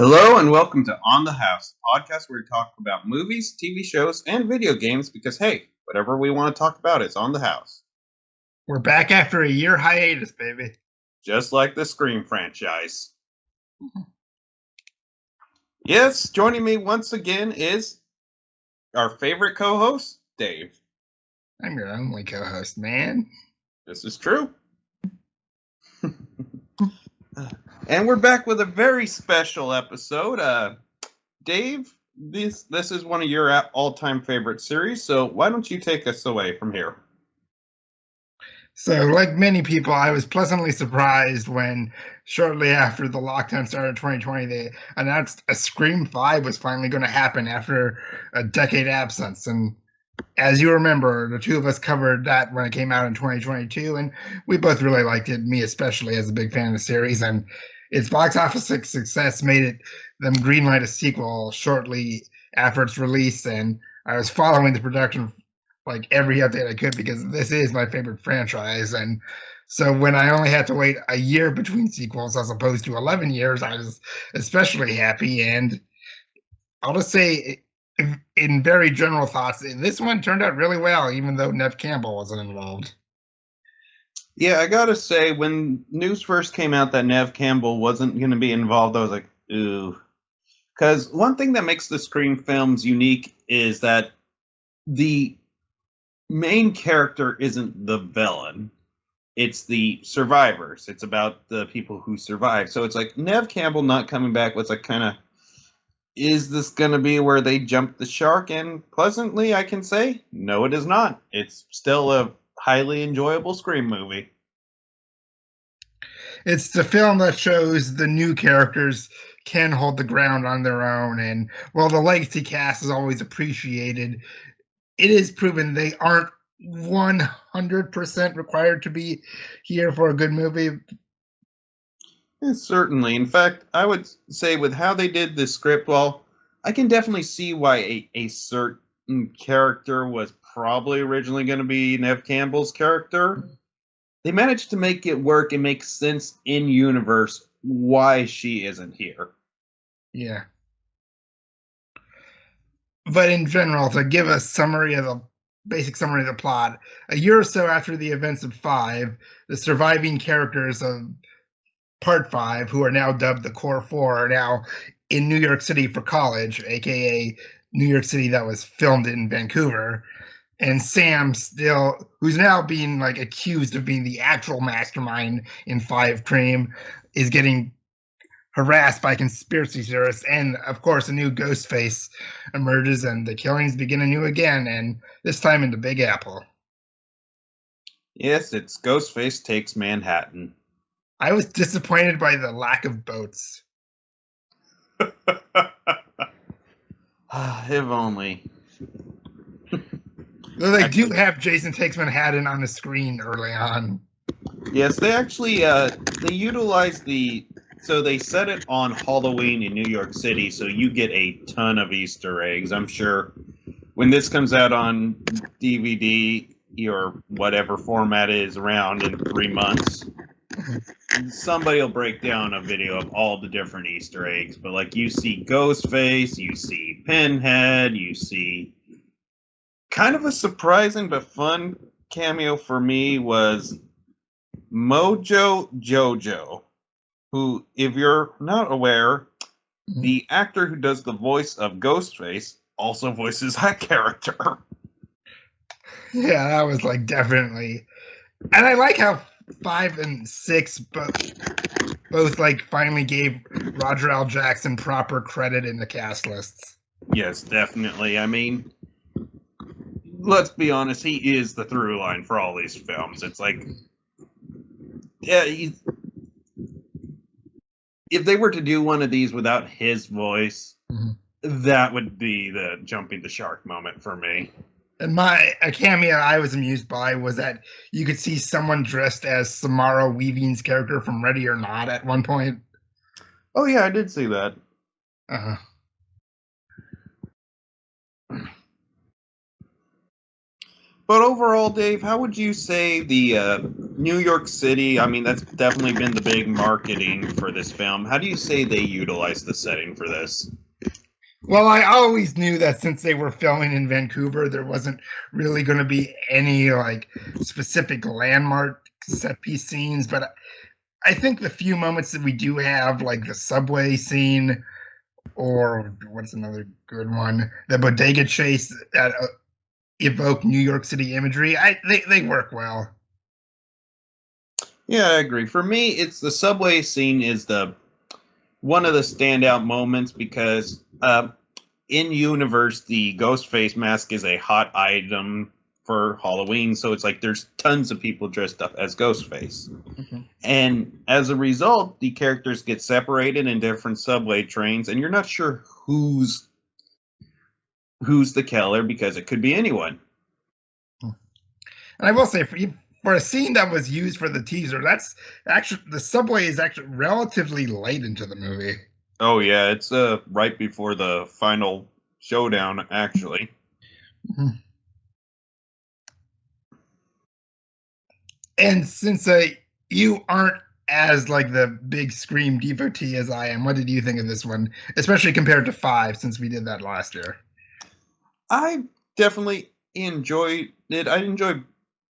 Hello and welcome to On the House, a podcast where we talk about movies, TV shows, and video games because, hey, whatever we want to talk about is on the house. We're back after a year hiatus, baby. Just like the Scream franchise. Yes, joining me once again is our favorite co-host, Dave. I'm your only co-host, man. This is true. And we're back with a very special episode. Dave, this is one of your all-time favorite series, so why don't you take us away from here? So, like many people, I was pleasantly surprised when, shortly after the lockdown started in 2020, they announced a Scream 5 was finally going to happen after a decade absence. And as you remember, the two of us covered that when it came out in 2022, and we both really liked it, me especially as a big fan of the series. And its box office success made them greenlight a sequel shortly after its release, and I was following the production like every update I could because this is my favorite franchise. And so when I only had to wait a year between sequels as opposed to 11 years, I was especially happy. And I'll just say, in very general thoughts, this one turned out really well, even though Nev Campbell wasn't involved. Yeah, I gotta say, when news first came out that Nev Campbell wasn't going to be involved, I was like, ooh. Because one thing that makes the Scream films unique is that the main character isn't the villain. It's the survivors. It's about the people who survive. So it's like Nev Campbell not coming back was like kind of, is this going to be where they jump the shark? And pleasantly, I can say, no, it is not. It's still a highly enjoyable Scream movie. It's the film that shows the new characters can hold the ground on their own. And while the legacy cast is always appreciated, it is proven they aren't 100% required to be here for a good movie. Certainly. In fact, I would say with how they did this script, well, I can definitely see why a certain character was probably originally going to be Nev Campbell's character. They managed to make it work and make sense in universe why she isn't here. Yeah. But in general, to give a basic summary of the plot, a year or so after the events of 5, the surviving characters of Part 5, who are now dubbed the Core 4, are now in New York City for college, aka New York City that was filmed in Vancouver. And Sam, still, who's now being like accused of being the actual mastermind in 5 Cream, is getting harassed by conspiracy theorists, and of course a new Ghostface emerges and the killings begin anew again, and this time in the Big Apple. Yes, it's Ghostface Takes Manhattan. I was disappointed by the lack of boats. If only. Though they do have Jason Takes Manhattan on the screen early on. Yes, they actually they utilize so they set it on Halloween in New York City, so you get a ton of Easter eggs. I'm sure when this comes out on DVD or whatever format is around in 3 months, somebody will break down a video of all the different Easter eggs. But like you see Ghostface, you see Pinhead, you see kind of a surprising but fun cameo for me was Mojo Jojo, who, if you're not aware, the actor who does the voice of Ghostface also voices that character. Yeah, that was like definitely. And I like how 5 and 6 both like finally gave Roger L. Jackson proper credit in the cast lists. Yes, definitely. I mean, let's be honest, he is the through line for all these films. It's like, yeah, if they were to do one of these without his voice, that would be the jumping the shark moment for me. And a cameo I was amused by was that you could see someone dressed as Samara Weaving's character from Ready or Not at one point. Oh yeah, I did see that. Uh-huh. But overall, Dave, how would you say the New York City, I mean, that's definitely been the big marketing for this film. How do you say they utilize the setting for this? Well, I always knew that since they were filming in Vancouver, there wasn't really going to be any like specific landmark set piece scenes, but I think the few moments that we do have, like the subway scene, or what's another good one, the bodega chase that evoke New York City imagery, they work well. Yeah, I agree. For me, it's the subway scene is the one of the standout moments because in universe, the Ghostface mask is a hot item for Halloween, so it's like there's tons of people dressed up as Ghostface. Mm-hmm. And as a result, the characters get separated in different subway trains, and you're not sure who's the killer because it could be anyone. And I will say, for a scene that was used for the teaser, that's actually the subway is actually relatively late into the movie. Oh yeah, it's right before the final showdown, actually. Mm-hmm. And since you aren't as like the big Scream devotee as I am, what did you think of this one, especially compared to 5, since we did that last year? I definitely enjoyed it. I enjoy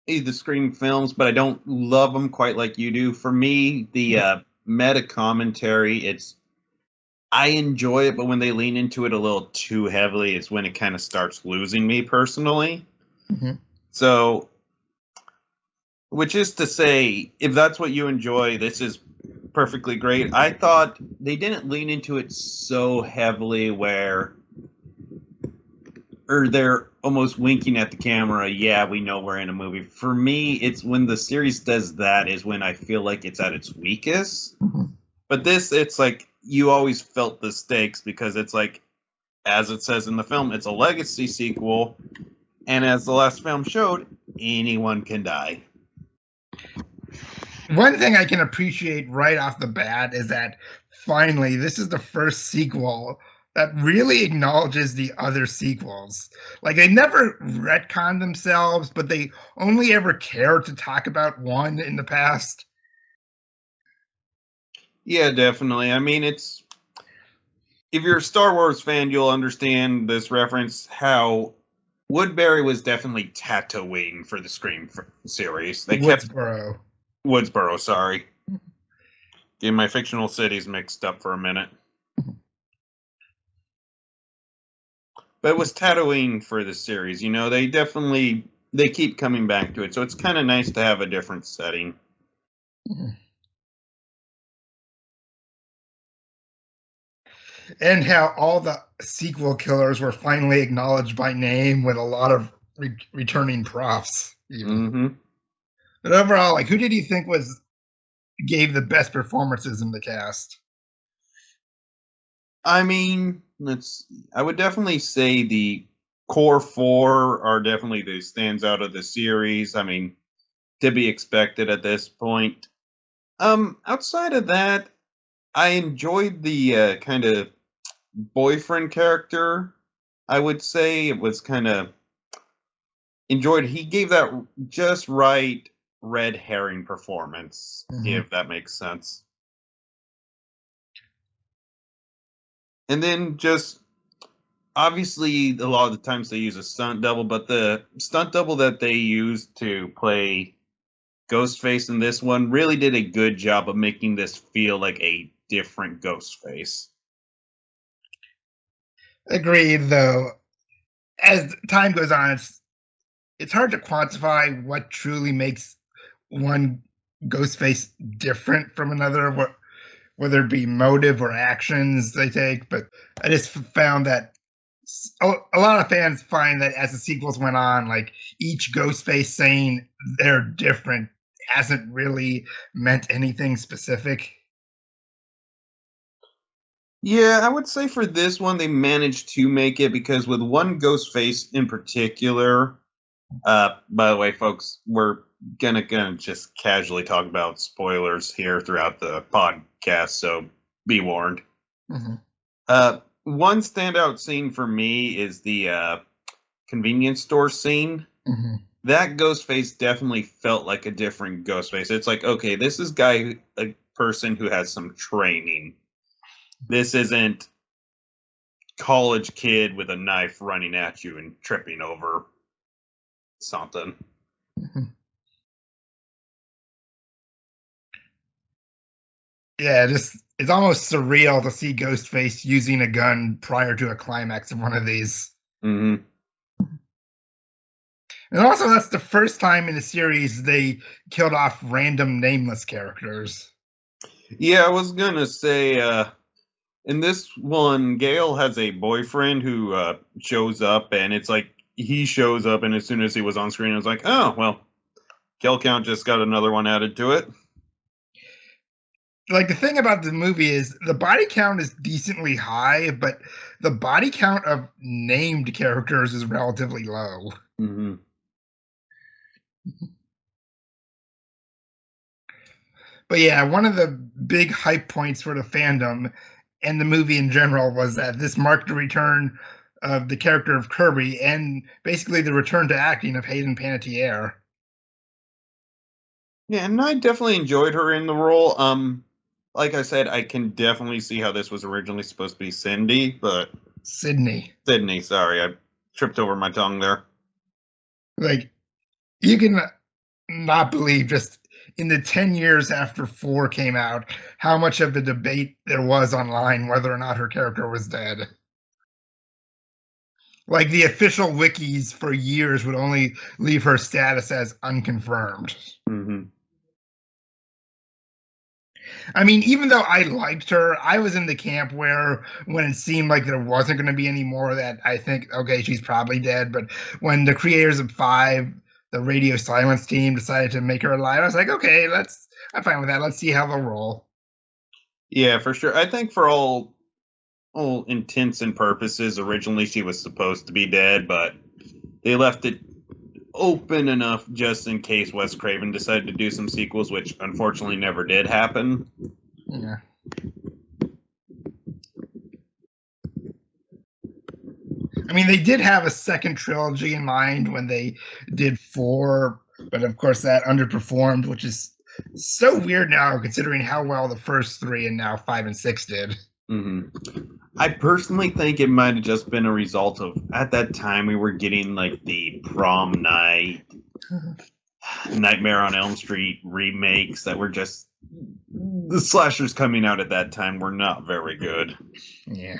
the Scream films, but I don't love them quite like you do. For me, the meta commentary, I enjoy it, but when they lean into it a little too heavily, it's when it kind of starts losing me personally. Mm-hmm. So, which is to say, if that's what you enjoy, this is perfectly great. I thought they didn't lean into it so heavily where or they're almost winking at the camera. Yeah, we know we're in a movie. For me, it's when the series does that is when I feel like it's at its weakest. Mm-hmm. But this, it's like you always felt the stakes because it's like, as it says in the film, it's a legacy sequel. And as the last film showed, anyone can die. One thing I can appreciate right off the bat is that finally, this is the first sequel that really acknowledges the other sequels. Like, they never retcon themselves, but they only ever care to talk about one in the past. Yeah, definitely. I mean, it's if you're a Star Wars fan, you'll understand this reference. How Woodbury was definitely Tatooine for the Scream series. They kept Woodsboro. Woodsboro. Sorry, getting my fictional cities mixed up for a minute. But it was Tatooine for the series. You know, they keep coming back to it, so it's kind of nice to have a different setting. And how all the sequel killers were finally acknowledged by name with a lot of returning profs. Even. Mm-hmm. But overall, like, who did you think gave the best performances in the cast? I mean, I would definitely say the core four are definitely the stands out of the series. I mean, to be expected at this point. Outside of that, I enjoyed the kind of boyfriend character. I would say it was kind of enjoyed. He gave that just right red herring performance, Mm-hmm. if that makes sense. And then just obviously a lot of the times they use a stunt double, but the stunt double that they used to play Ghostface in this one really did a good job of making this feel like a different Ghostface. Agreed, though. As time goes on, it's hard to quantify what truly makes one Ghostface different from another, whether it be motive or actions they take. But I just found that a lot of fans find that as the sequels went on, like each Ghostface saying they're different hasn't really meant anything specific. Yeah, I would say for this one they managed to make it because with one Ghostface in particular, by the way, folks, we're gonna just casually talk about spoilers here throughout the podcast, so be warned. Mm-hmm. One standout scene for me is the convenience store scene. Mm-hmm. that Ghostface definitely felt like a different Ghostface. It's like, okay, this is a person who has some training. This isn't college kid with a knife running at you and tripping over something. Yeah, just it's almost surreal to see Ghostface using a gun prior to a climax of one of these. Mm-hmm. And also, that's the first time in the series they killed off random nameless characters. Yeah, I was gonna say, in this one, Gail has a boyfriend who shows up, and it's like he shows up, and as soon as he was on screen, I was like, oh well, kill count just got another one added to it. Like the thing about the movie is the body count is decently high, but the body count of named characters is relatively low. Mm-hmm. But yeah, one of the big hype points for the fandom and the movie in general was that this marked the return of the character of Kirby and basically the return to acting of Hayden Panettiere. Yeah, and I definitely enjoyed her in the role. Like I said, I can definitely see how this was originally supposed to be Cindy, but Sydney. Sydney. Sorry, I tripped over my tongue there. Like, you can not believe just in the 10 years after 4 came out, how much of the debate there was online whether or not her character was dead. Like, the official wikis for years would only leave her status as unconfirmed. Mm-hmm. I mean, even though I liked her, I was in the camp where when it seemed like there wasn't going to be any more, that I think, okay, she's probably dead. But when the creators of 5, the Radio Silence team, decided to make her alive, I was like, okay, I'm fine with that. Let's see how they'll roll. Yeah, for sure. I think for all intents and purposes, originally she was supposed to be dead, but they left it open enough just in case Wes Craven decided to do some sequels, which unfortunately never did happen. Yeah. I mean, they did have a second trilogy in mind when they did 4, but of course that underperformed, which is so weird now considering how well the first 3 and now 5 and 6 did. Mm-hmm. I personally think it might have just been a result of at that time we were getting like the Prom Night, Nightmare on Elm Street remakes that were just the slashers coming out at that time were not very good. Yeah.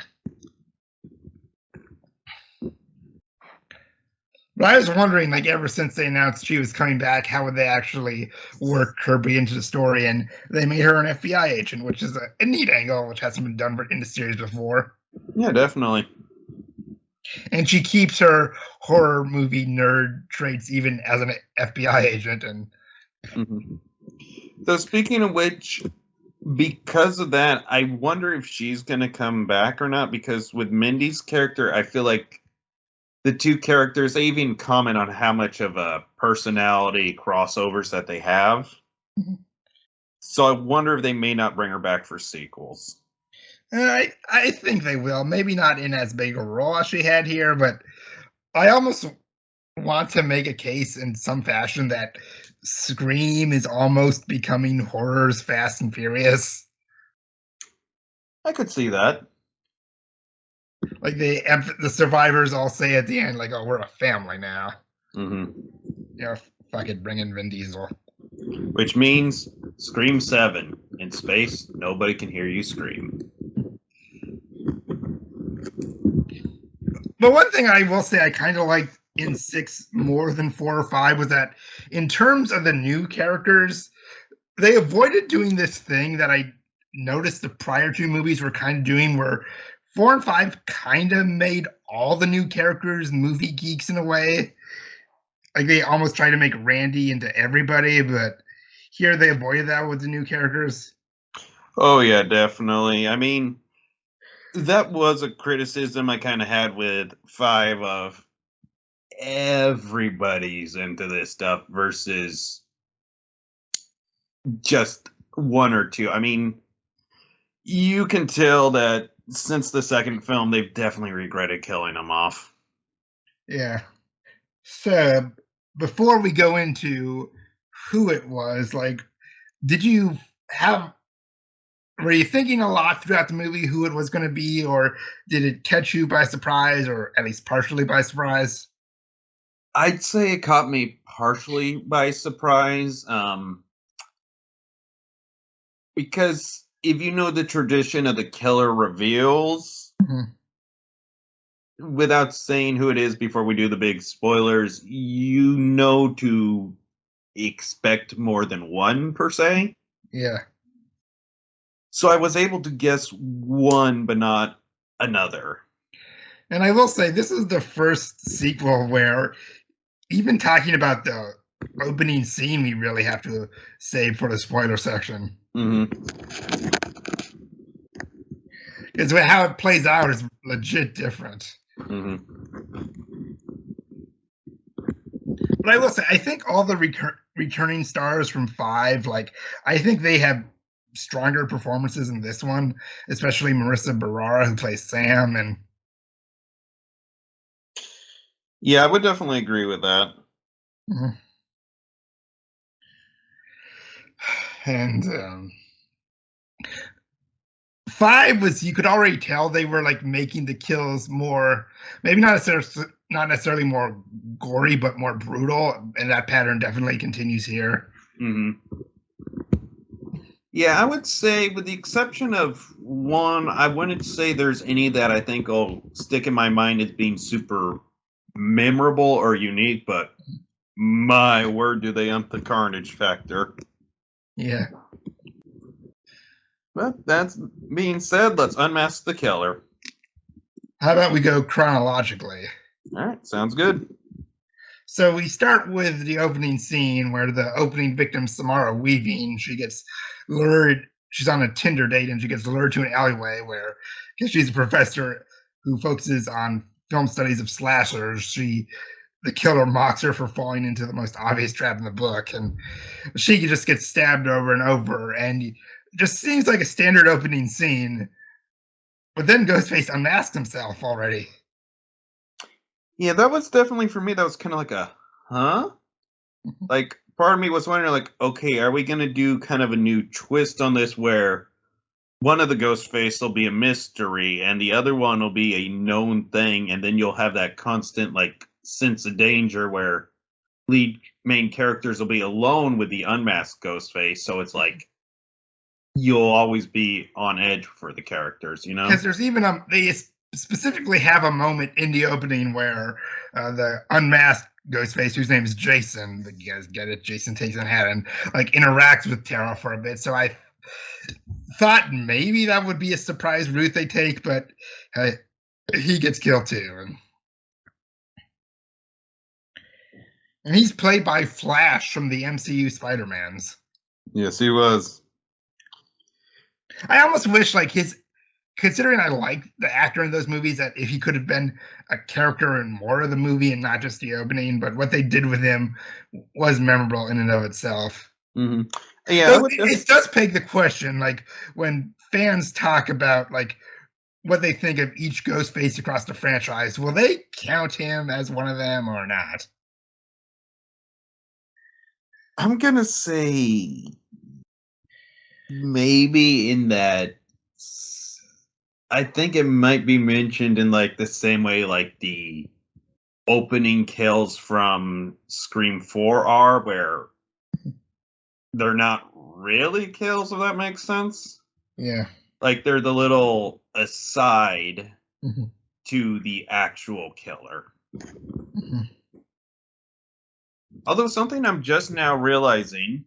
But I was wondering, like, ever since they announced she was coming back, how would they actually work Kirby into the story? And they made her an FBI agent, which is a neat angle, which hasn't been done in the series before. Yeah, definitely. And she keeps her horror movie nerd traits even as an FBI agent. And Mm-hmm. So speaking of which, because of that, I wonder if she's going to come back or not. Because with Mindy's character, I feel like the two characters, they even comment on how much of a personality crossovers that they have. So I wonder if they may not bring her back for sequels. I think they will. Maybe not in as big a role as she had here, but I almost want to make a case in some fashion that Scream is almost becoming horror's Fast and Furious. I could see that. Like the survivors all say at the end, like, "Oh, we're a family now." Mm-hmm. You know, fuck it, bring in Vin Diesel. Which means Scream 7. In space, nobody can hear you scream. But one thing I will say I kind of like in 6 more than 4 or 5 was that in terms of the new characters, they avoided doing this thing that I noticed the prior 2 movies were kind of doing, where 4 and 5 kind of made all the new characters movie geeks in a way. Like they almost try to make Randy into everybody, but here they avoided that with the new characters. Oh, yeah, definitely. I mean, that was a criticism I kind of had with 5 of everybody's into this stuff versus just 1 or 2. I mean, you can tell that since the second film, they've definitely regretted killing him off. Yeah. So, before we go into who it was, like, did you have were you thinking a lot throughout the movie who it was going to be, or did it catch you by surprise, or at least partially by surprise? I'd say it caught me partially by surprise, because if you know the tradition of the killer reveals, Mhm. without saying who it is before we do the big spoilers, you know to expect more than one per se. Yeah. So I was able to guess one, but not another. And I will say, this is the first sequel where even talking about the opening scene, we really have to save for the spoiler section. Hmm. Because how it plays out is legit different. Hmm. But I will say, I think all the returning stars from five, like, I think they have stronger performances in this one, especially Marissa Barrera, who plays Sam, Yeah, I would definitely agree with that. mhm. And five was, you could already tell they were like making the kills more, maybe not necessarily more gory, but more brutal, and that pattern definitely continues here. Hmm. Yeah, I would say, with the exception of one, I wouldn't say there's any that I think will stick in my mind as being super memorable or unique, but my word, do they ump the carnage factor. Yeah. But that's being said, let's unmask the killer. How about we go chronologically? All right, sounds good. So we start with the opening scene where the opening victim, Samara Weaving, she gets lured. She's on a Tinder date and she gets lured to an alleyway where, because she's a professor who focuses on film studies of slashers, the killer mocks her for falling into the most obvious trap in the book, and she just gets stabbed over and over, and it just seems like a standard opening scene. But then Ghostface unmasked himself already. Yeah, that was definitely, for me, that was kind of like a, huh? Like, part of me was wondering, like, okay, are we going to do kind of a new twist on this where one of the ghost face will be a mystery and the other one will be a known thing, and then you'll have that constant, like, sense of danger where lead main characters will be alone with the unmasked ghost face, so it's like you'll always be on edge for the characters, you know? Because there's even they specifically have a moment in the opening where the unmasked Ghostface, whose name is Jason, but you guys get it, Jason takes a hat and like interacts with Tara for a bit. So I thought maybe that would be a surprise route they take, but he gets killed too, and he's played by Flash from the MCU Spider-Mans. Yes, he was. I almost wish, like, considering I like the actor in those movies, that if he could have been a character in more of the movie and not just the opening, but what they did with him was memorable in and of itself. Hmm. Yeah, I Though would. it does beg the question, like, when fans talk about like what they think of each Ghostface across the franchise, will they count him as one of them or not? I'm gonna say maybe in that. I think it might be mentioned in like the same way like the opening kills from Scream 4 are, where they're not really kills, if that makes sense. Yeah. Like they're the little aside Mhm. to the actual killer. Mhm. Although something I'm just now realizing,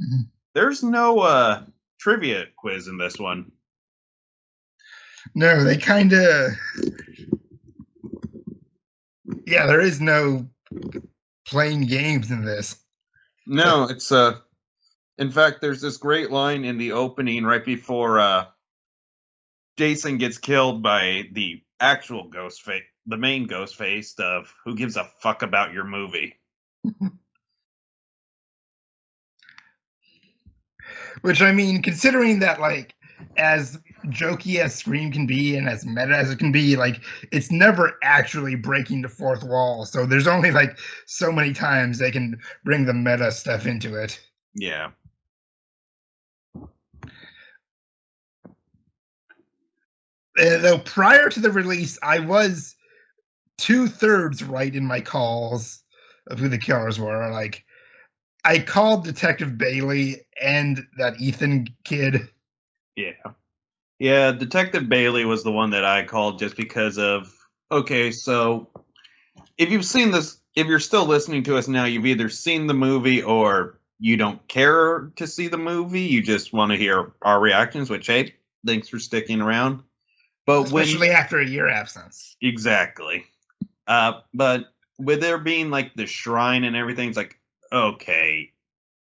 Mhm. there's no trivia quiz in this one. No, they kind of. Yeah, there is no playing games in this. No, it's in fact there's this great line in the opening right before Jason gets killed by the actual ghost face, the main ghost face of who gives a fuck about your movie. Which, I mean, considering that, like, as jokey as Scream can be and as meta as it can be, like it's never actually breaking the fourth wall. So there's only like so many times they can bring the meta stuff into it. Yeah. Though prior to the release, I was 2/3 right in my calls of who the killers were. Like I called Detective Bailey and that Ethan kid. Yeah. Yeah, Detective Bailey was the one that I called just because of okay, so if you've seen this, if you're still listening to us now, you've either seen the movie or you don't care to see the movie. You just want to hear our reactions, which, hey, thanks for sticking around. But when Especially after a year absence. exactly, but with there being like the shrine and everything, it's like, okay,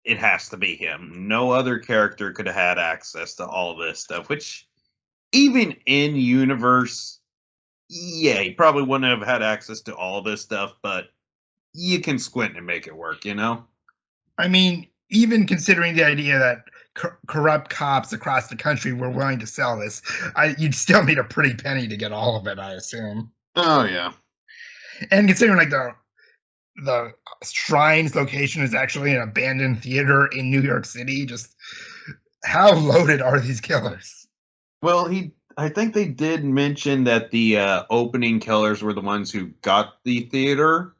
it has to be him. No other character could have had access to all this stuff, which even in universe, yeah, he probably wouldn't have had access to all this stuff, but you can squint and make it work, you know? I mean, even considering the idea that corrupt cops across the country were willing to sell this, you'd still need a pretty penny to get all of it, I assume. Oh yeah. And considering like the shrine's location is actually an abandoned theater in New York City, just how loaded are these killers? Well, I think they did mention that the opening killers were the ones who got the theater.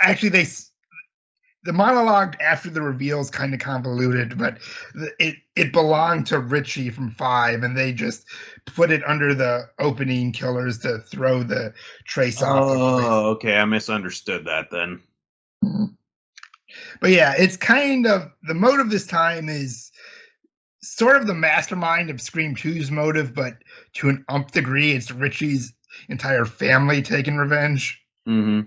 Actually, the monologue after the reveal is kind of convoluted, but it belonged to Richie from Five, and they just put it under the opening killers to throw the trace off of the. Oh, okay. I misunderstood that then. But yeah, it's kind of the motive this time is sort of the mastermind of Scream 2's motive, but to an umph degree, it's Richie's entire family taking revenge. Mm-hmm.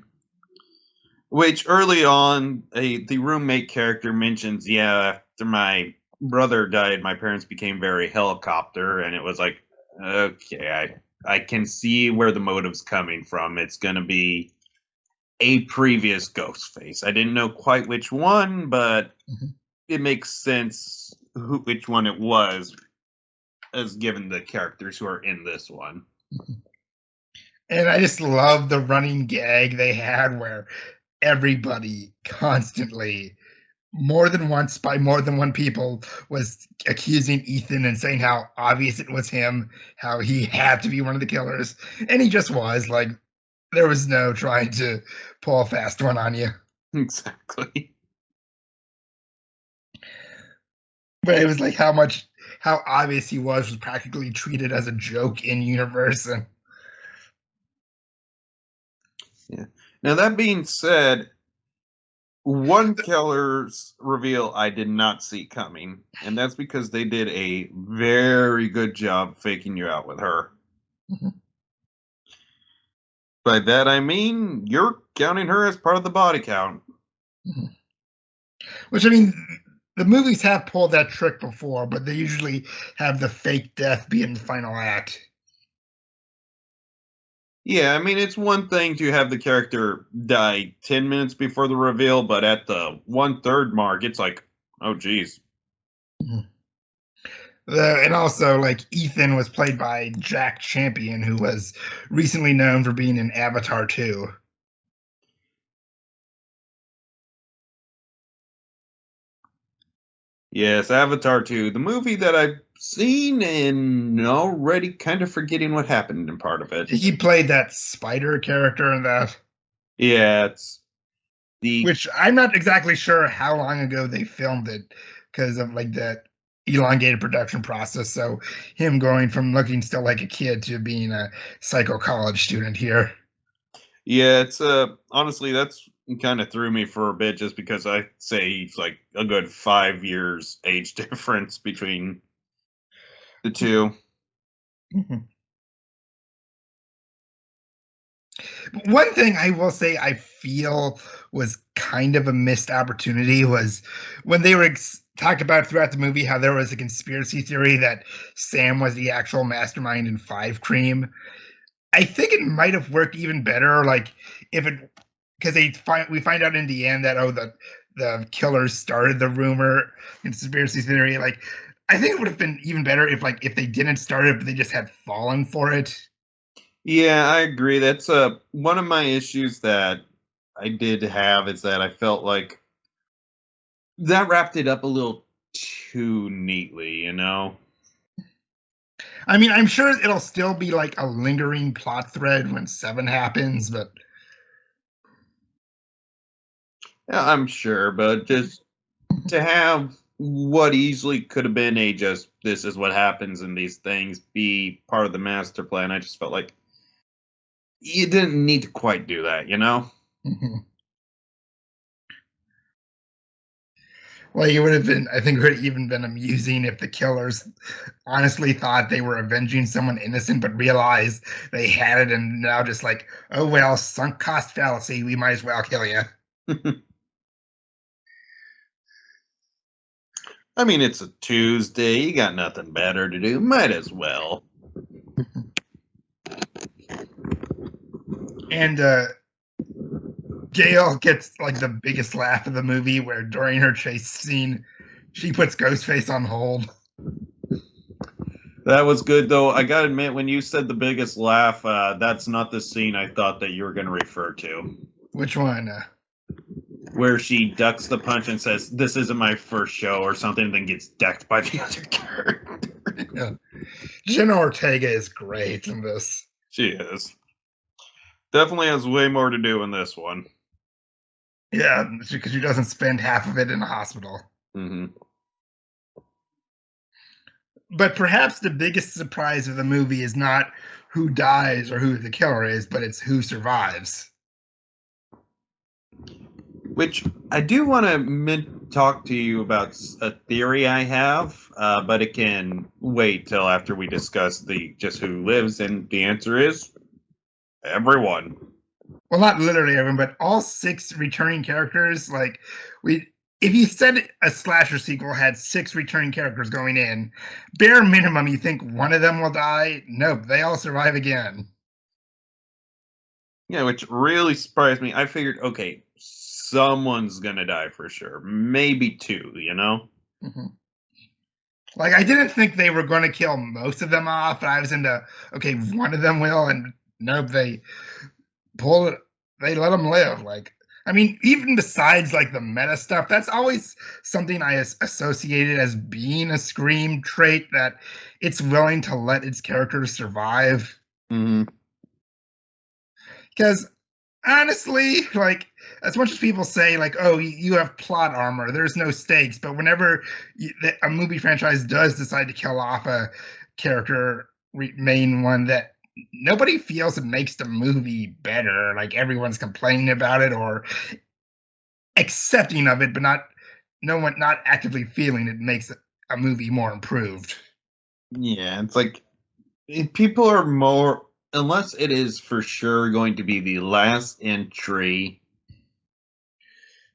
Which early on, the roommate character mentions, yeah, after my brother died, my parents became very helicopter, and it was like, okay, I can see where the motive's coming from. It's going to be a previous Ghostface. I didn't know quite which one, but it makes sense which one it was, as given the characters who are in this one. And I just love the running gag they had where everybody constantly, more than once by more than one people, was accusing Ethan and saying how obvious it was him, how he had to be one of the killers. And he just was. Like, there was no trying to pull a fast one on you. Exactly. But it was like how obvious he was practically treated as a joke in universe. And Yeah. Now that being said, one killer's reveal I did not see coming, and that's because they did a very good job faking you out with her. By that I mean you're counting her as part of the body count. which I mean, the movies have pulled that trick before, but they usually have the fake death be in the final act. Yeah, I mean it's one thing to have the character die 10 minutes before the reveal, but at the 1/3 mark, it's like, oh geez. And also, like Ethan was played by Jack Champion, who was recently known for being in Avatar 2. Yes, Avatar 2, the movie that I've seen and already kind of forgetting what happened in part of it. He played that spider character in that, Yeah, it's the which I'm not exactly sure how long ago they filmed it because of like that elongated production process. So him going from looking still like a kid to being a psycho college student here. yeah, it's honestly that's kind of threw me for a bit just because I say it's like a good 5 years age difference between the two. Mhm. One thing I will say I feel was kind of a missed opportunity was when they were talked about throughout the movie how there was a conspiracy theory that Sam was the actual mastermind in Five Cream. I think it might have worked even better, like if it because we find out in the end that the killers started the rumor conspiracy theory. Like I think it would have been even better if they didn't start it, but they just had fallen for it. Yeah, I agree. That's one of my issues that I did have is that I felt like that wrapped it up a little too neatly, you know? I mean, I'm sure it'll still be like a lingering plot thread when 7 happens, but Yeah, I'm sure, but just to have what easily could have been a just this is what happens in these things be part of the master plan, I just felt like you didn't need to quite do that, you know? mhm. Well, it would have been. I think it would have even been amusing if the killers honestly thought they were avenging someone innocent, but realized they had it, and now just like, oh well, sunk cost fallacy. We might as well kill you. I mean, it's a Tuesday. You got nothing better to do. Might as well. And Gail gets like the biggest laugh of the movie, where during her chase scene, she puts Ghostface on hold. That was good, though. I gotta admit, when you said the biggest laugh, that's not the scene I thought that you were going to refer to. Which one? Where she ducks the punch and says, "This isn't my first show," or something, then gets decked by the other character. Yeah. Jenna Ortega is great in this. She is. Definitely has way more to do in this one. Yeah, because she doesn't spend half of it in a hospital. Hmm. But perhaps the biggest surprise of the movie is not who dies or who the killer is, but it's who survives. Which I do want to talk to you about a theory I have, but it can wait till after we discuss the just who lives, and the answer is everyone. Well, not literally everyone, but all 6 returning characters. Like we, if you said a slasher sequel had 6 returning characters going in, bare minimum, you think one of them will die? Nope, they all survive again. Yeah, which really surprised me. I figured, okay, someone's gonna die for sure, maybe two. You know? Mhm. Like I didn't think they were going to kill most of them off, but I was into okay, one of them will, and nope, they pull it. They let them live. Like I mean, even besides like the meta stuff, that's always something I associated as being a Scream trait, that it's willing to let its characters survive. Hmm. Because honestly, like as much as people say, like, oh, you have plot armor, there's no stakes, but whenever a movie franchise does decide to kill off a character, main one that nobody feels it makes the movie better, like everyone's complaining about it or accepting of it, but no one not actively feeling it makes a movie more improved. Yeah, it's like people are more, unless it is for sure going to be the last entry.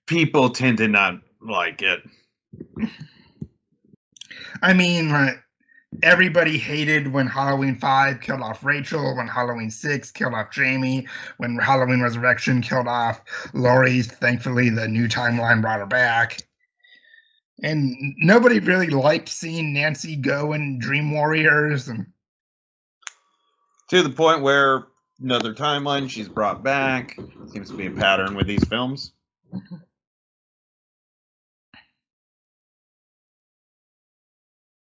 People tend to not like it. I mean, like, everybody hated when Halloween 5 killed off Rachel, when Halloween 6 killed off Jamie, when Halloween Resurrection killed off Laurie. Thankfully, the new timeline brought her back. And nobody really liked seeing Nancy go in Dream Warriors. And To the point where another timeline she's brought back. Seems to be a pattern with these films.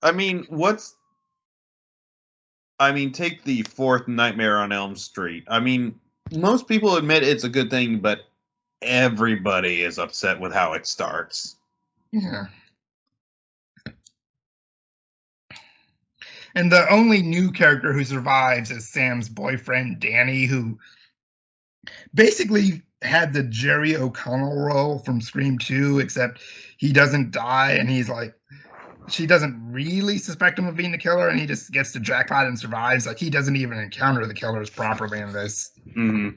I mean, take the fourth Nightmare on Elm Street. I mean, most people admit it's a good thing, but everybody is upset with how it starts. yeah. And the only new character who survives is Sam's boyfriend, Danny, who basically had the Jerry O'Connell role from Scream 2, except he doesn't die and he's like, she doesn't really suspect him of being the killer, and he just gets the jackpot and survives. Like he doesn't even encounter the killers properly in this, Hmm.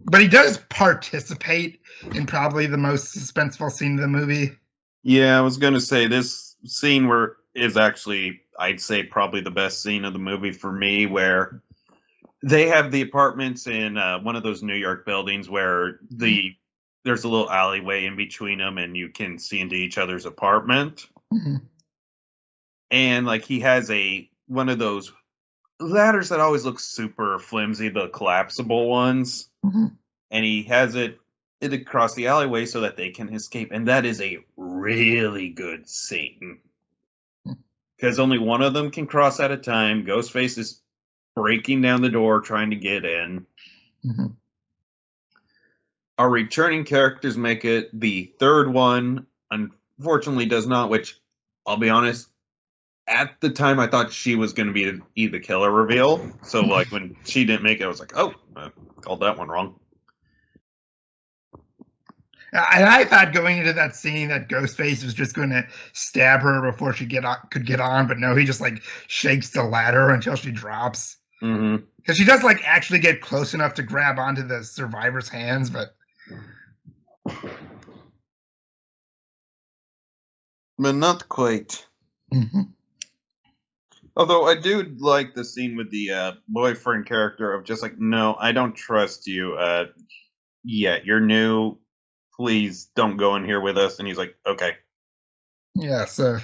but he does participate in probably the most suspenseful scene of the movie. Yeah, I was gonna say this scene where is actually, I'd say, probably the best scene of the movie for me, where they have the apartments in one of those New York buildings where there's a little alleyway in between them, and you can see into each other's apartment. Mhm. and like he has one of those ladders that always look super flimsy, the collapsible ones, Mhm. and he has it across the alleyway so that they can escape, and that is a really good scene because only one of them can cross at a time. Ghostface is breaking down the door trying to get in. Mhm. Our returning characters make it. The third one, unfortunately, does not, which I'll be honest, at the time I thought she was going to be the killer reveal. So, like, when she didn't make it, I was like, oh, I called that one wrong. And I thought going into that scene that Ghostface was just going to stab her before she could get on, but no, he just like shakes the ladder until she drops. Mm-hmm. Because she does like actually get close enough to grab onto the survivor's hands, but Not quite. Mhm. Although I do like the scene with the boyfriend character of just like, no, I don't trust you. Yeah, you're new. Please don't go in here with us. And he's like, okay. Yeah, so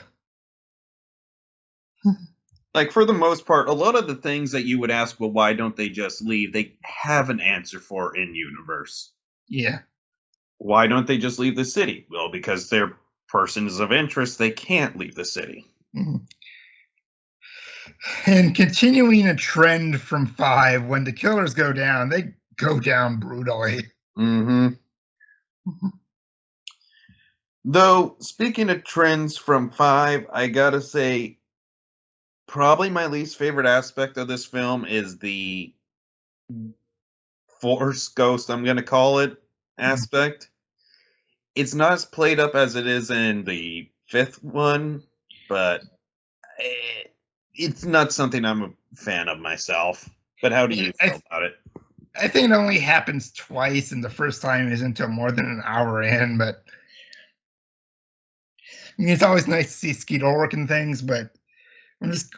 Like for the most part, a lot of the things that you would ask, well, why don't they just leave? They have an answer for in universe. yeah. Why don't they just leave the city? Well, because they're persons of interest, they can't leave the city. Mhm. And continuing a trend from 5, when the killers go down, they go down brutally. Mm-hmm. Mhm. Though, speaking of trends from 5, I gotta say, probably my least favorite aspect of this film is the Force Ghost, I'm gonna call it, Mhm. aspect. It's not as played up as it is in the fifth one, but eh, it's not something I'm a fan of myself. But how do And you feel about it? I think it only happens twice, and the first time isn't until more than an hour in, but I mean, it's always nice to see Skeeter working things, but I'm just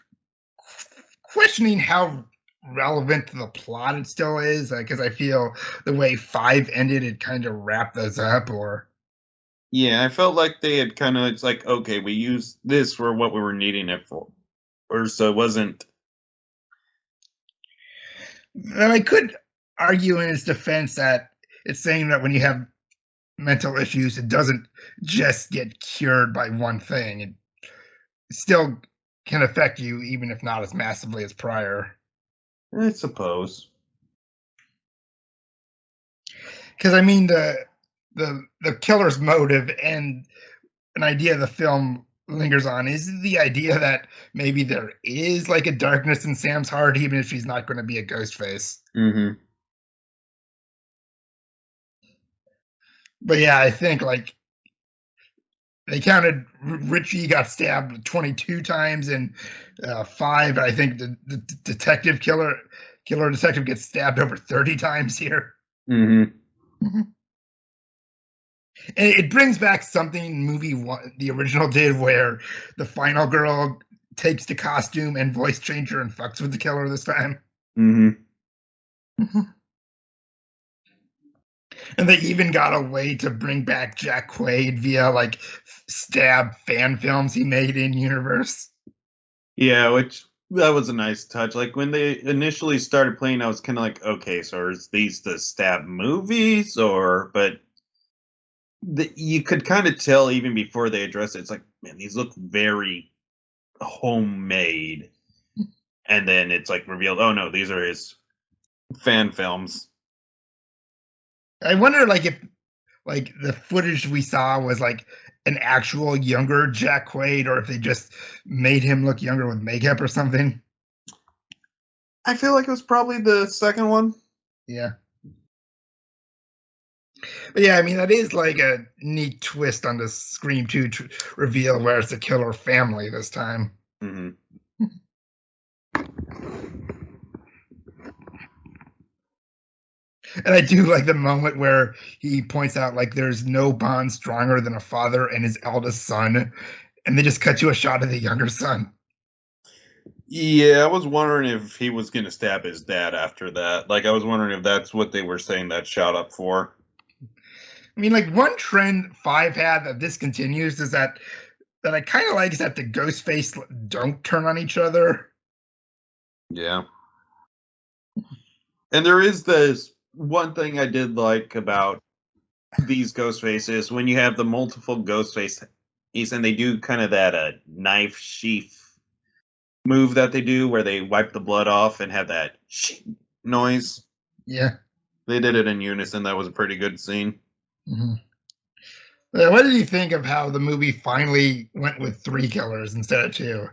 questioning how relevant to the plot it still is, because I feel the way 5 ended, it kind of wrapped those up, or Yeah, I felt like they had kind of, it's like, okay, we used this for what we were needing it for. Or so it wasn't. and I could argue in its defense that it's saying that when you have mental issues, it doesn't just get cured by one thing. It still can affect you, even if not as massively as prior. I suppose. Because I mean, the killer's motive and an idea the film lingers on is the idea that maybe there is like a darkness in Sam's heart, even if she's not going to be a ghost face. Mm-hmm. But yeah, I think like they counted Richie got stabbed 22 times in 5. I think the detective killer detective gets stabbed over 30 times here. Mm-hmm. Mhm. And it brings back something movie one, the original did, where the final girl takes the costume and voice changer and fucks with the killer this time. Mm-hmm. Mhm. And they even got a way to bring back Jack Quaid via like stab fan films he made in universe. Yeah, which that was a nice touch. Like when they initially started playing, I was kind of like, okay, so are these the stab movies, or but you could kind of tell even before they addressed it. It's like, man, these look very homemade, and then it's like revealed, oh no, these are his fan films. I wonder like if like the footage we saw was like an actual younger Jack Quaid, or if they just made him look younger with makeup or something. I feel like it was probably the second one. Yeah. But yeah, I mean that is like a neat twist on the Scream 2 reveal where it's a killer family this time. Hmm. And I do like the moment where he points out like there's no bond stronger than a father and his eldest son, and they just cut to a shot of the younger son. Yeah, I was wondering if he was going to stab his dad after that. Like, I was wondering if that's what they were saying that shot up for. I mean, like one trend 5 had that this continues is that that I kind of like is that the Ghostface don't turn on each other. Yeah. And there is this one thing I did like about these ghost faces when you have the multiple ghost face and they do kind of that knife sheath move that they do where they wipe the blood off and have that noise. Yeah. They did it in unison. That was a pretty good scene. Mm-hmm. What did you think of how the movie finally went with 3 killers instead of 2?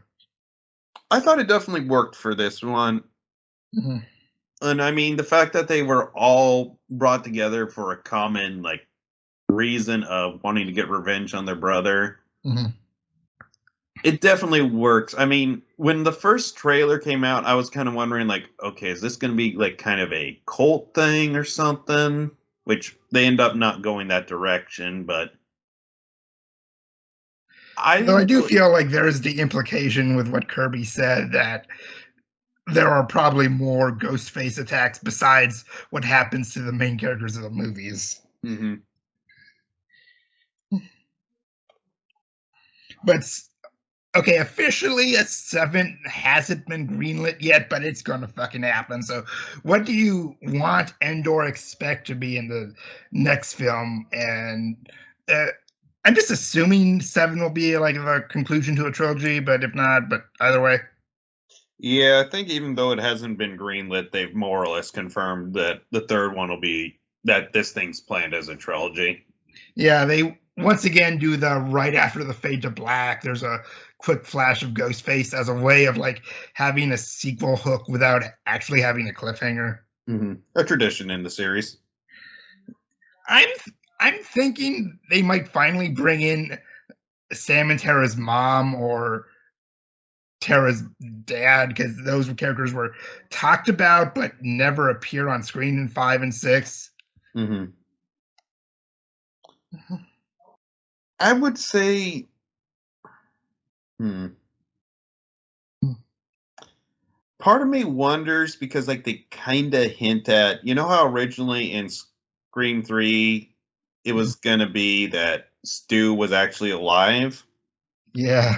I thought it definitely worked for this one. Mm-hmm. And I mean, the fact that they were all brought together for a common like reason of wanting to get revenge on their brother. Mm-hmm. It definitely works. I mean, when the first trailer came out, I was kind of wondering, like, okay, is this going to be like kind of a cult thing or something? Which they end up not going that direction, but Though I do really, feel like there's the implication with what Kirby said that there are probably more Ghostface attacks besides what happens to the main characters of the movies. mm-hmm. But okay, officially a 7 hasn't been greenlit yet, but it's gonna fucking happen. So, what do you want and/or expect to be in the next film? And I'm just assuming 7 will be like the conclusion to a trilogy, but if not, but either way. Yeah, I think even though it hasn't been greenlit, they've more or less confirmed that the third one will be that this thing's planned as a trilogy. Yeah, they once again do the right after the fade to black. There's a quick flash of Ghostface as a way of like having a sequel hook without actually having a cliffhanger. Mm-hmm. A tradition in the series. I'm I'm thinking they might finally bring in Sam and Tara's mom or Tara's dad because those characters were talked about but never appear on screen in 5 and 6. Mm-hmm. I would say, hmm. Part of me wonders because like they kind of hint at, you know how originally in Scream 3 it was going to be that Stu was actually alive, Yeah.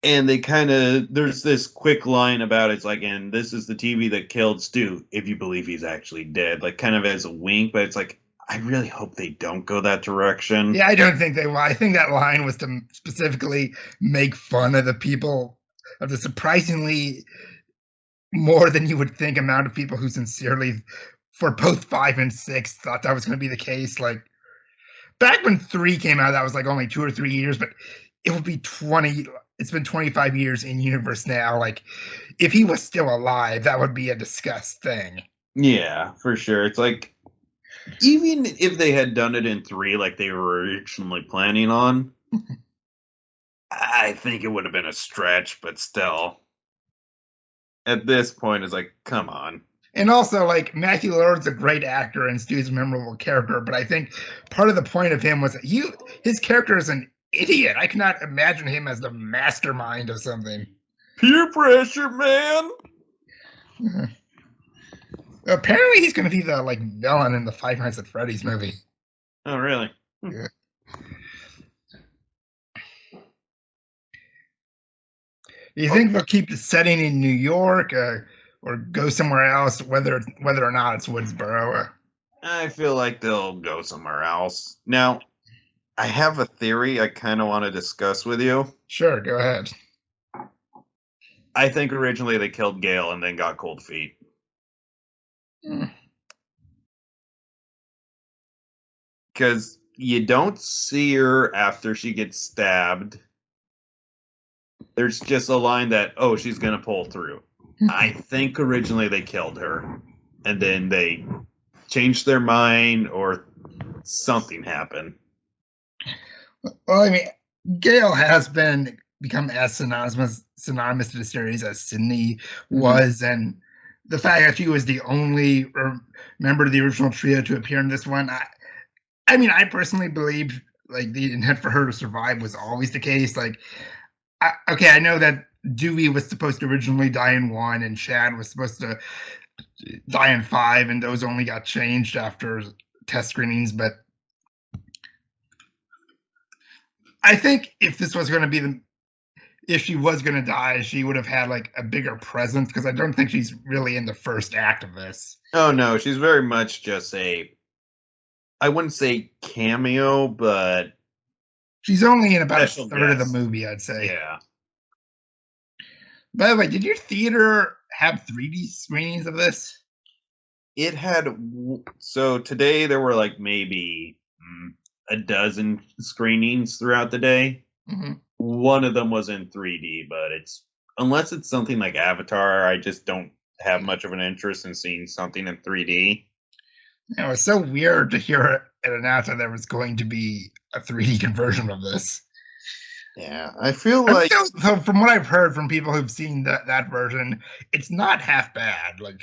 and they kind of there's this quick line about it's like, and this is the TV that killed Stu if you believe he's actually dead, like kind of as a wink, but it's like I really hope they don't go that direction. Yeah, I don't think they will. I think that line was to specifically make fun of the people, of the surprisingly more than you would think amount of people who sincerely, for both 5 and 6, thought that was going to be the case. Like, back when 3 came out, that was like only 2 or 3 years, but it would be 20. It's been 25 years in universe now. Like, if he was still alive, that would be a discussed thing. Yeah, for sure. It's like even if they had done it in 3 like they were originally planning on, I think it would have been a stretch, but still, at this point, it's like, come on. And also, like, Matthew Lillard's a great actor and Stu's a memorable character, but I think part of the point of him was that his character is an idiot. I cannot imagine him as the mastermind of something. Peer pressure, man. Apparently, he's going to be the like villain in the Five Nights at Freddy's movie. Oh, really? Yeah. Do you think they'll keep the setting in New York or go somewhere else, whether or not it's Woodsboro? I feel like they'll go somewhere else. Now, I have a theory I kind of want to discuss with you. Sure, go ahead. I think originally they killed Gail and then got cold feet. Mm. Because you don't see her after she gets stabbed. There's just a line that, oh, she's going to pull through. I think originally they killed her. And then they changed their mind or something happened. Well, I mean, Gail has become as synonymous to the series as Sydney was, and the fact that she was the only member of the original trio to appear in this one, I mean, I personally believe like the intent for her to survive was always the case. Like, okay, I know that Dewey was supposed to originally die in 1, and Chad was supposed to die in 5, and those only got changed after test screenings, but I think if this was going to be if she was going to die, she would have had like a bigger presence because I don't think she's really in the first act of this. Oh no, she's very much just I wouldn't say cameo, but She's only in about a special third of the guest. movie, I'd say. Yeah. By the way, did your theater have 3D screenings of this? It had so today there were like maybe a dozen screenings throughout the day. Mm-hmm. One of them was in 3D, but it's unless it's something like Avatar, I just don't have much of an interest in seeing something in 3D. It was so weird to hear it announced that there was going to be a 3D conversion of this. Yeah, I feel I like so from what I've heard from people who've seen that version, it's not half bad. Like,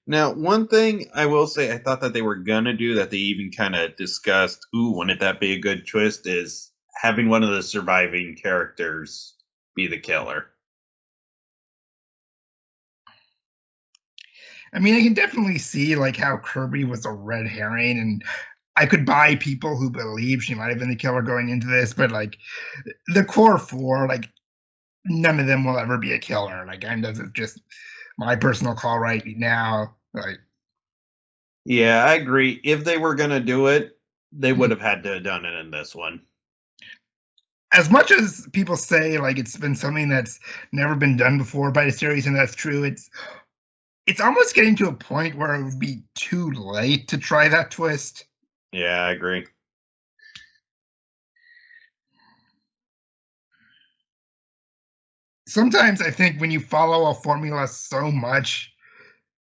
now one thing I will say I thought that they were gonna do that they even kind of discussed, ooh, wouldn't that be a good twist, is having one of the surviving characters be the killer. I mean, I can definitely see like how Kirby was a red herring, and I could buy people who believe she might have been the killer going into this, but like the core four, like none of them will ever be a killer. Like, I'm just my personal call right now. Like, Yeah, I agree. If they were gonna do it, they would have had to have done it in this one. as much as people say like it's been something that's never been done before by the series, and that's true, it's almost getting to a point where it would be too late to try that twist. Yeah, I agree. Sometimes I think when you follow a formula so much,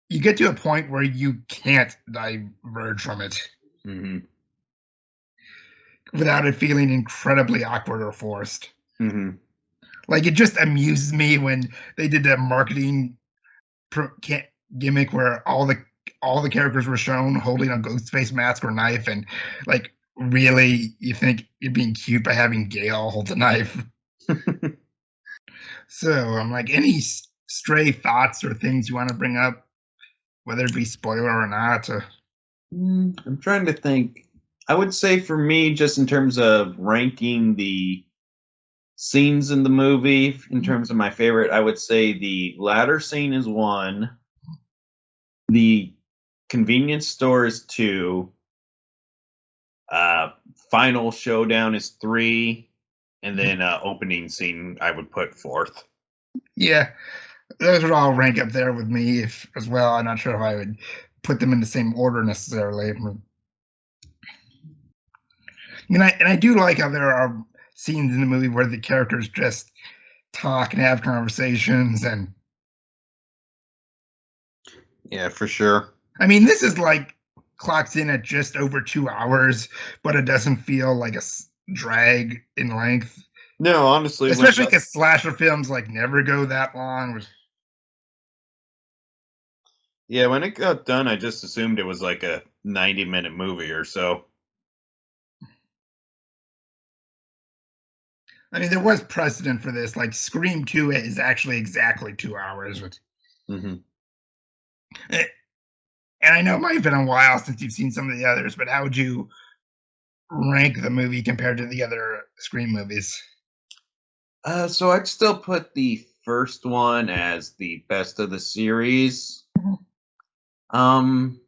you get to a point where you can't diverge from it hmm without it feeling incredibly awkward or forced. hmm Like, it just amuses me when they did that marketing gimmick where all the characters were shown holding a ghost face mask or knife, and like really you think you're being cute by having Gale hold the knife. So I'm like, any stray thoughts or things you want to bring up, whether it be spoiler or not? I'm trying to think. I would say for me, just in terms of ranking the scenes in the movie, in terms of my favorite, I would say the ladder scene is one, the convenience store is two, uh, final showdown is three, and then opening scene I would put fourth. Yeah, those would all rank up there with me if as well. I'm not sure if I would put them in the same order necessarily. I mean, I do like how there are scenes in the movie where the characters just talk and have conversations, and Yeah, for sure. I mean, this is like clocks in at just over 2 hours, but it doesn't feel like a drag in length. No, honestly, Especially because slasher films like never go that long. yeah, when it got done, I just assumed it was like a 90-minute movie or so. I mean, there was precedent for this. Like Scream 2 is actually exactly 2 hours. hmm And I know it might have been a while since you've seen some of the others, but how would you rank the movie compared to the other Scream movies? So I'd still put the first one as the best of the series. Um,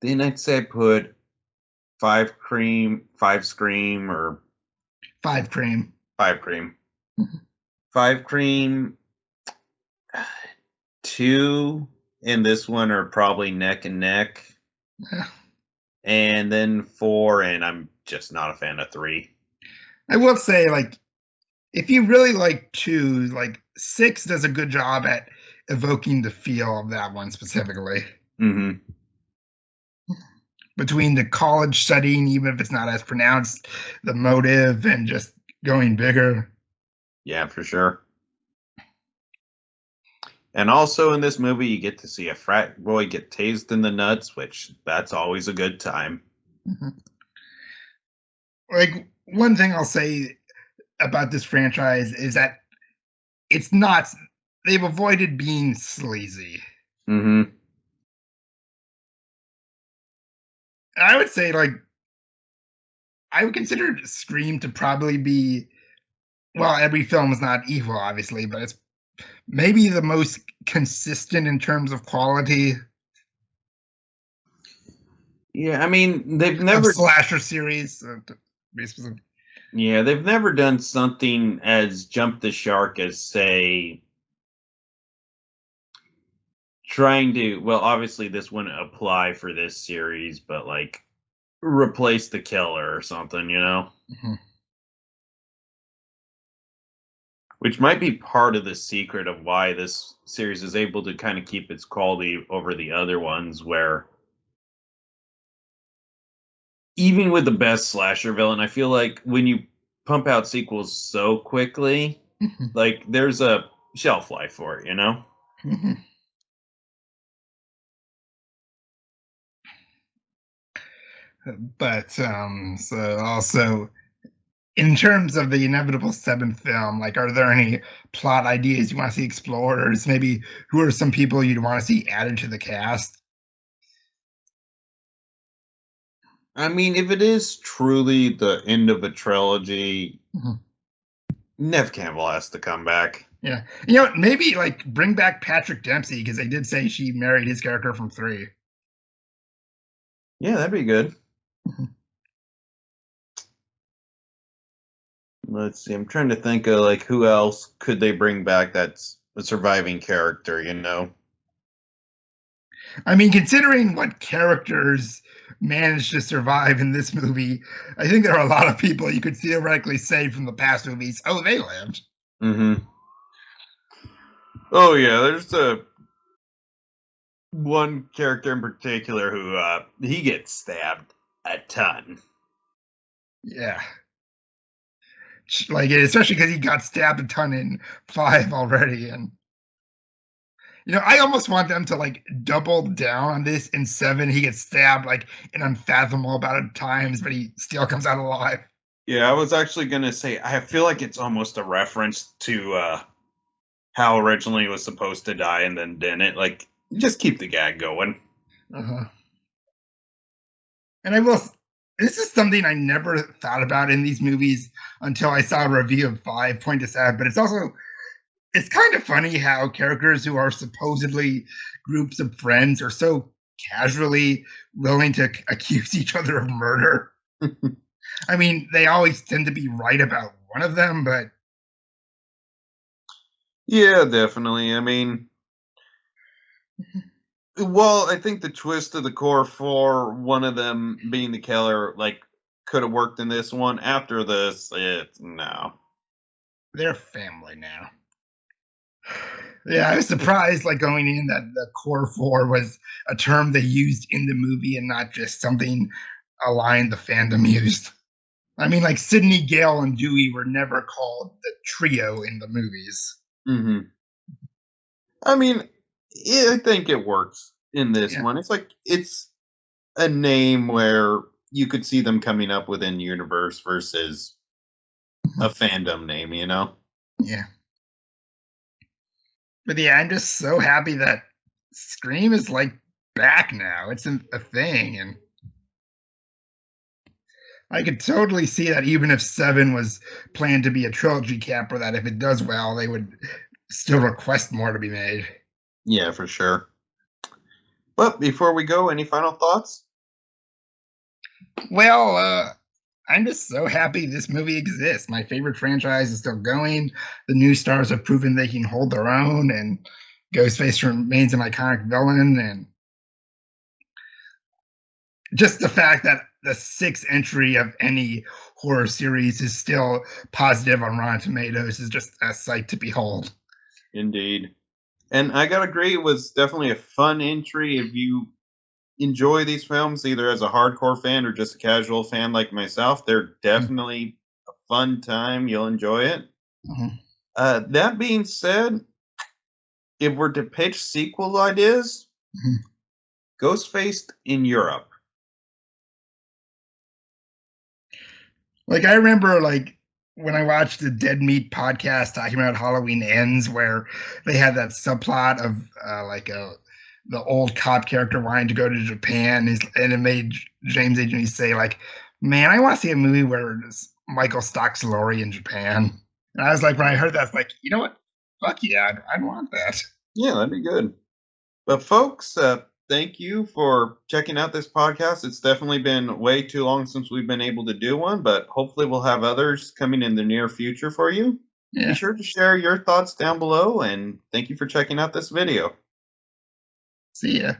then I'd say I put five Scream, or 5 Cream. five Cream, five Cream. Two and this one are probably neck and neck, and then four, and I'm just not a fan of three. I will say, like, if you really like 2, like 6 does a good job at evoking the feel of that one specifically. hmm Between the college setting, even if it's not as pronounced, the motive, and just going bigger. Yeah, for sure. And also in this movie, you get to see a frat boy get tased in the nuts, which that's always a good time. Mhm. Like, one thing I'll say about this franchise is that it's not, they've avoided being sleazy. hmm I would say, like, I would consider Scream to probably be, well, every film is not evil, obviously, but it's maybe the most consistent in terms of quality Yeah, I mean, of slasher series. To be specific. yeah, they've never done something as jump the shark as, say, trying to, well, obviously this wouldn't apply for this series, but like replace the killer or something, you know? Mhm. Which might be part of the secret of why this series is able to kind of keep its quality over the other ones, where even with the best slasher villain, I feel like when you pump out sequels so quickly, Mhm. like there's a shelf life for it, you know? Mhm. But so also in terms of the inevitable seventh film, like, are there any plot ideas you want to see explored, or is maybe who are some people you'd want to see added to the cast? I mean, if it is truly the end of a trilogy, Mhm. Nev Campbell has to come back. Yeah, maybe like bring back Patrick Dempsey because they did say she married his character from three. Yeah, that'd be good. Mhm. Let's see. I'm trying to think of like who else could they bring back that's a surviving character, you know? I mean, considering what characters managed to survive in this movie, I think there are a lot of people you could theoretically say from the past movies, oh, they lived. Mm-hmm. Oh yeah, there's a one character in particular who he gets stabbed a ton. Yeah. Like, especially because he got stabbed a ton in five already. And, I almost want them to like double down on this in seven. He gets stabbed like an unfathomable amount of times, but he still comes out alive. Yeah, I was actually gonna say I feel like it's almost a reference to how originally it was supposed to die and then didn't. Like, just keep the gag going. Uh-huh. And this is something I never thought about in these movies until I saw a review of five point this out, but it's kind of funny how characters who are supposedly groups of friends are so casually willing to accuse each other of murder. I mean, they always tend to be right about one of them, but Yeah, definitely. I mean, well, I think the twist of the core for one of them being the killer, like, could have worked in this one. After this, it's no. they're family now. Yeah, I was surprised, like going in, that the core four was a term they used in the movie and not just something a line the fandom used. I mean, like Sidney, Gale, and Dewey were never called the trio in the movies. Hmm. I mean, yeah, I think it works in this Yeah, one. It's like it's a name where you could see them coming up within universe versus a fandom name, you know? yeah. But yeah, I'm just so happy that Scream is like back now. It's a thing, and I could totally see that even if seven was planned to be a trilogy cap, or that if it does well, they would still request more to be made. Yeah, for sure. But before we go, any final thoughts? Well, I'm just so happy this movie exists. My favorite franchise is still going. The new stars have proven they can hold their own, and Ghostface remains an iconic villain. And just the fact that the sixth entry of any horror series is still positive on Rotten Tomatoes is just a sight to behold. Indeed. And I gotta agree, it was definitely a fun entry. If you enjoy these films, either as a hardcore fan or just a casual fan like myself, they're Mhm. definitely a fun time. You'll enjoy it. Mhm. That being said, if we're to pitch sequel ideas, Mhm. Ghostface in Europe. Like, I remember, like, when I watched the Dead Meat podcast talking about Halloween Ends, where they had that subplot of the old cop character wanting to go to Japan, and it made James Agency say, like, Man, I want to see a movie where Michael stalks Lori in Japan. And I was like, when I heard that, I was like, you know what? Fuck yeah, I'd want that. Yeah, that'd be good. But folks, thank you for checking out this podcast. It's definitely been way too long since we've been able to do one, but hopefully we'll have others coming in the near future for you. Be Yeah. sure to share your thoughts down below, and thank you for checking out this video. See ya.